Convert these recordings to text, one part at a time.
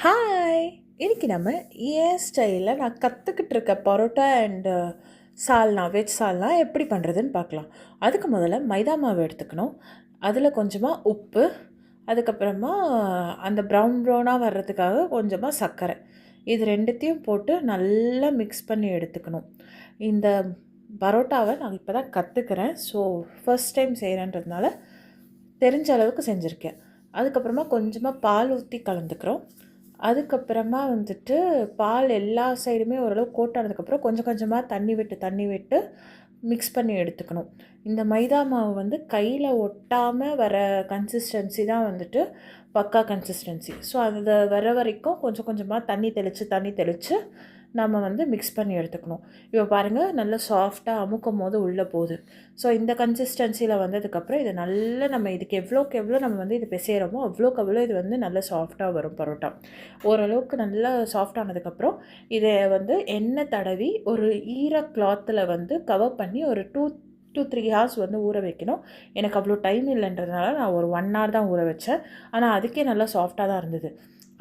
Hi! இன்னைக்கு நம்ம என் ஸ்டைலில் நான் கற்றுக்கிட்டு இருக்க பரோட்டா அண்டு சால்னா, வெஜ் சால்னா எப்படி பண்ணுறதுன்னு பார்க்கலாம். அதுக்கு முதல்ல மைதா மாவு எடுத்துக்கணும். அதில் கொஞ்சமாக உப்பு, அதுக்கப்புறமா அந்த ப்ரௌனாக வர்றதுக்காக கொஞ்சமாக சர்க்கரை. இது 2த்தையும் போட்டு நல்லா மிக்ஸ் பண்ணி எடுத்துக்கணும். இந்த பரோட்டாவை நான் இப்போ தான் கற்றுக்கிறேன். ஸோ ஃபர்ஸ்ட் டைம் செய்கிறேன்றதுனால தெரிஞ்ச அளவுக்கு செஞ்சுருக்கேன். அதுக்கப்புறமா கொஞ்சமாக பால் ஊற்றி கலந்துக்கிறோம். அதுக்கப்புறமா வந்துட்டு பால் எல்லா சைடுமே ஓரளவு கோட் ஆனதுக்கப்புறம் கொஞ்சம் கொஞ்சமாக தண்ணி விட்டு மிக்ஸ் பண்ணி எடுத்துக்கணும். இந்த மைதா மாவு வந்து கையில் ஒட்டாமல் வர கன்சிஸ்டன்சி தான் வந்துட்டு பக்கா கன்சிஸ்டன்சி. ஸோ அது வர வரைக்கும் கொஞ்சம் கொஞ்சமாக தண்ணி தெளித்து நம்ம வந்து மிக்ஸ் பண்ணி எடுத்துக்கணும். இப்போ பாருங்கள், நல்லா சாஃப்டாக அமுக்கும்போது உள்ளே போகுது. ஸோ இந்த கன்சிஸ்டன்சியில் வந்ததுக்கப்புறம் இதை நல்லா நம்ம இதுக்கு எவ்வளோக்கு எவ்வளோ நம்ம வந்து இது பிசைகிறோமோ அவ்வளோக்கு அவ்வளோ இது வந்து நல்லா சாஃப்டாக வரும் பரோட்டா. ஓரளவுக்கு நல்லா சாஃப்ட் ஆனதுக்கப்புறம் இதை வந்து எண்ணெய் தடவி ஒரு கிளாத்தில் வந்து கவர் பண்ணி ஒரு 2-3 ஹார்ஸ் வந்து ஊற வைக்கணும். எனக்கு அவ்வளோ டைம் இல்லைன்றதுனால நான் ஒரு 1 ஹவர் தான் ஊற வச்சேன். ஆனால் அதுக்கே நல்லா சாஃப்டாக தான் இருந்தது.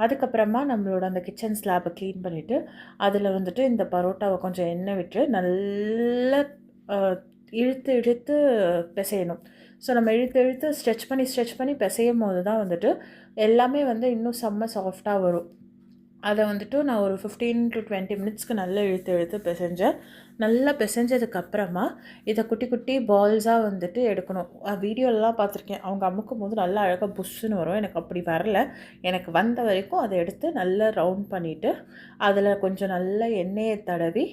அதுக்கப்புறமா நம்மளோட அந்த கிச்சன் ஸ்லாப்பை க்ளீன் பண்ணிவிட்டு அதில் வந்துட்டு இந்த பரோட்டாவை கொஞ்சம் எண்ணெய் விட்டு நல்லா இழுத்து இழுத்து பிசையணும். ஸோ நம்ம இழுத்து இழுத்து ஸ்ட்ரெச் பண்ணி பிசையும் போது தான் வந்துட்டு எல்லாமே வந்து இன்னும் செம்ம சாஃப்டாக வரும். அதை வந்துட்டு நான் ஒரு 15 to 20 மினிட்ஸ்க்கு நல்லா இழுத்து இழுத்து பிசைஞ்சேன். நல்லா பிசைஞ்சதுக்கப்புறமா இதை குட்டி குட்டி பால்ஸாக வந்துட்டு எடுக்கணும். வீடியோலலாம் பார்த்துருக்கேன், அவங்க அமுக்கும் போது நல்லா அழகாக புஷ்ஷுன்னு வரும். எனக்கு அப்படி வரல. எனக்கு வந்த வரைக்கும் அதை எடுத்து நல்லா ரவுண்ட் பண்ணிவிட்டு அதில் கொஞ்சம் நல்லா எண்ணெயை தடவி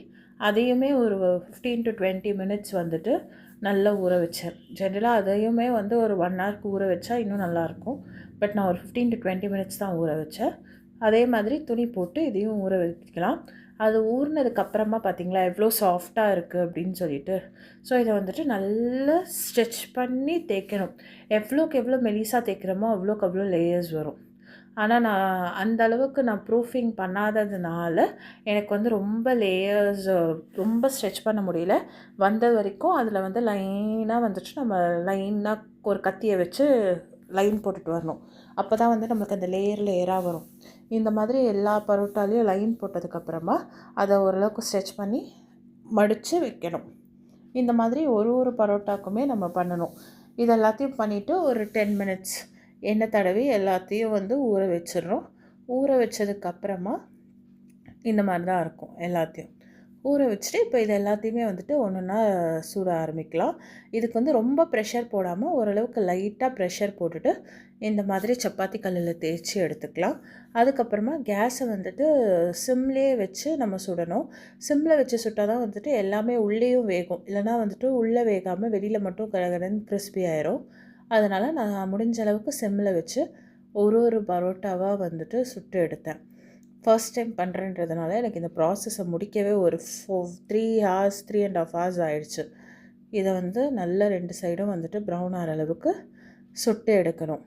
அதையுமே ஒரு 15 to 20 மினிட்ஸ் வந்துட்டு நல்லா ஊற வச்சேன். ஜென்ரலாக அதையுமே வந்து ஒரு 1 ஹவருக்கு ஊற வச்சா இன்னும் நல்லாயிருக்கும். பட் நான் ஒரு 15 to 20 மினிட்ஸ் தான் ஊற வச்சேன். அதே மாதிரி துணி போட்டு இதையும் ஊற வைக்கலாம். அது ஊறினதுக்கப்புறமா பார்த்திங்களா எவ்வளோ சாஃப்டாக இருக்குது அப்படின்னு சொல்லிட்டு. ஸோ இதை வந்துட்டு நல்லா ஸ்ட்ரெச் பண்ணி தேய்க்கணும். எவ்வளோக்கு எவ்வளோ மெலிசாக தேய்க்கிறோமோ அவ்வளோக்கு அவ்வளோ லேயர்ஸ் வரும். ஆனால் நான் அந்த அளவுக்கு நான் ப்ரூஃபிங் பண்ணாததுனால எனக்கு வந்து ரொம்ப லேயர்ஸ் ரொம்ப ஸ்ட்ரெச் பண்ண முடியல. வந்த வரைக்கும் அதில் வந்து லைனாக வந்துட்டு நம்ம லைனாக ஒரு கத்தியை வச்சு லைன் போட்டுட்டு வரணும். அப்போ தான் வந்து நம்மளுக்கு அந்த லேயராக வரும். இந்த மாதிரி எல்லா பரோட்டாலையும் லைன் போட்டதுக்கப்புறமா அதை ஓரளவுக்கு ஸ்ட்ரெச் பண்ணி மடித்து வைக்கணும். இந்த மாதிரி ஒரு பரோட்டாக்குமே நம்ம பண்ணணும். இது எல்லாத்தையும் பண்ணிவிட்டு ஒரு 10 மினிட்ஸ் எண்ணெய் தடவி எல்லாத்தையும் வந்து ஊற வச்சிடுறோம். ஊற வச்சதுக்கப்புறமா இந்த மாதிரி தான் இருக்கும் எல்லாத்தையும். ஊற வச்சுட்டு இப்போ இது எல்லாத்தையுமே வந்துட்டு ஒன்றா சூட ஆரம்பிக்கலாம். இதுக்கு வந்து ரொம்ப ப்ரெஷர் போடாமல் ஓரளவுக்கு லைட்டாக ப்ரெஷர் போட்டுட்டு இந்த மாதிரி சப்பாத்தி கல்லில் தேய்ச்சி எடுத்துக்கலாம். அதுக்கப்புறமா கேஸை வந்துட்டு சிம்லேயே வச்சு நம்ம சுடணும். சிம்மில் வச்சு சுட்டால் தான் வந்துட்டு எல்லாமே உள்ளேயும் வேகும். இல்லைனா வந்துட்டு உள்ளே வேகாமல் வெளியில் மட்டும் கடகடன்னு கிறிஸ்பி ஆயிரும். அதனால் நான் முடிஞ்ச அளவுக்கு சிம்மில் வச்சு ஒரு பரோட்டாவாக வந்துட்டு சுட்டு எடுத்தேன். ஃபர்ஸ்ட் டைம் பண்ணுறேன்றதுனால எனக்கு இந்த ப்ராசஸை முடிக்கவே ஒரு 3 ஹார்ஸ் 3.5 ஹார்ஸ் ஆயிடுச்சு. இதை வந்து நல்லா 2 சைடும் வந்துட்டு ப்ரௌன் ஆகிற அளவுக்கு சுட்டு எடுக்கணும்.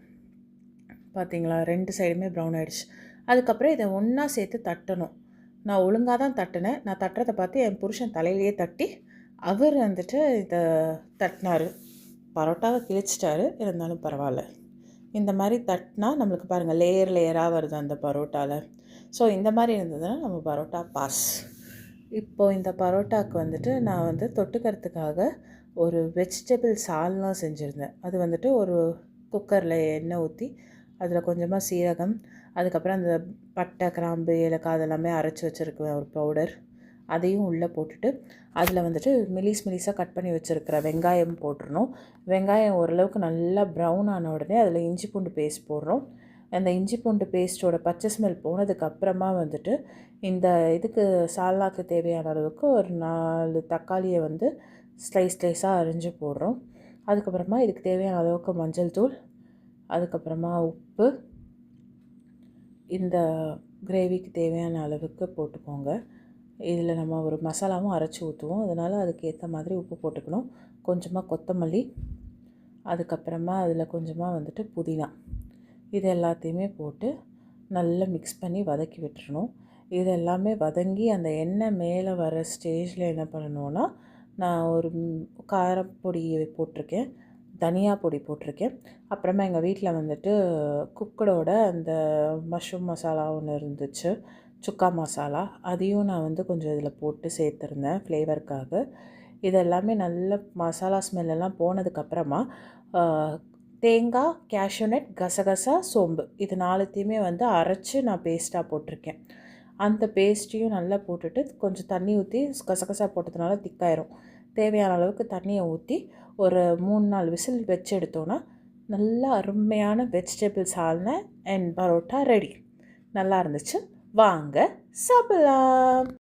பார்த்திங்களா, 2 சைடுமே ப்ரௌன் ஆகிடுச்சு. அதுக்கப்புறம் இதை ஒன்றா சேர்த்து தட்டணும். நான் ஒழுங்காக தான் தட்டினேன். நான் தட்டுறதை பார்த்து என் புருஷன் தலையிலேயே தட்டி அவர் வந்துட்டு இதை தட்டினார். பரோட்டாவை கிழிச்சிட்டாரு, இருந்தாலும் பரவாயில்ல. இந்த மாதிரி தட்டினா நம்மளுக்கு பாருங்கள் லேயராக வருது அந்த பரோட்டாவில். ஸோ இந்த மாதிரி இருந்ததுன்னா நம்ம பரோட்டா பாஸ். இப்போது இந்த பரோட்டாவுக்கு வந்துட்டு நான் வந்து தொட்டுக்கிறதுக்காக ஒரு வெஜிடபிள் சால்னா செஞ்சுருந்தேன். அது வந்துட்டு ஒரு குக்கரில் எண்ணெய் ஊற்றி அதில் கொஞ்சமாக சீரகம், அதுக்கப்புறம் அந்த பட்டை, கிராம்பு, ஏலக்காய் அதெல்லாமே அரைச்சி வச்சுருக்குவேன் ஒரு பவுடர். அதையும் உள்ளே போட்டுட்டு அதில் வந்துட்டு மெலிசாக கட் பண்ணி வச்சுருக்கிற வெங்காயம் போட்டுடணும். வெங்காயம் ஓரளவுக்கு நல்லா ப்ரௌன் ஆன உடனே அதில் இஞ்சி பூண்டு பேஸ்ட் போடுறோம். அந்த இஞ்சி பூண்டு பேஸ்ட்டோட பச்சை ஸ்மெல் போனதுக்கப்புறமா வந்துட்டு இந்த இதுக்கு சால்னாக்கு தேவையான அளவுக்கு ஒரு 4 தக்காளியை வந்து ஸ்லைஸாக அரிஞ்சு போடுறோம். அதுக்கப்புறமா இதுக்கு தேவையான அளவுக்கு மஞ்சள் தூள், அதுக்கப்புறமா உப்பு, இந்த கிரேவிக்கு தேவையான அளவுக்கு போட்டுக்கோங்க. இதில் நம்ம ஒரு மசாலாவும் அரைச்சி ஊற்றுவோம், அதனால் அதுக்கு ஏற்ற மாதிரி உப்பு போட்டுக்கணும். கொஞ்சமாக கொத்தமல்லி, அதுக்கப்புறமா அதில் கொஞ்சமாக வந்துட்டு புதினா, இது எல்லாத்தையுமே போட்டு நல்லா மிக்ஸ் பண்ணி வதக்கி விட்டுறணும். இது எல்லாமே வதங்கி அந்த எண்ணெய் மேலே வர ஸ்டேஜில் என்ன பண்ணணுன்னா, நான் ஒரு காரப்பொடி போட்டிருக்கேன், தனியா பொடி போட்டிருக்கேன். அப்புறமா எங்கள் வீட்டில் வந்துட்டு குக்கடோட அந்த மஷ்ரூம் மசாலா ஒன்று இருந்துச்சு, சுக்கா மசாலா. அதையும் நான் வந்து கொஞ்சம் இதில் போட்டு சேர்த்துருந்தேன் ஃப்ளேவருக்காக. இதெல்லாமே நல்ல மசாலா ஸ்மெல்லாம் போனதுக்கப்புறமா தேங்காய், கேஷ்யூநட், கசகசா, சோம்பு இது 4த்தையுமே வந்து அரைச்சி நான் பேஸ்ட்டாக போட்டிருக்கேன். அந்த பேஸ்ட்டையும் நல்லா போட்டுட்டு கொஞ்சம் தண்ணி ஊற்றி, கசகசா போட்டதுனால திக்காயிரும். தேவையான அளவுக்கு தண்ணியை ஊற்றி ஒரு 3-4 விசில் வச்சு எடுத்தோன்னா நல்லா அருமையான vegetable salna and parotta ready. நல்லா இருந்துச்சு. வாங்க சாப்பிடலாம்.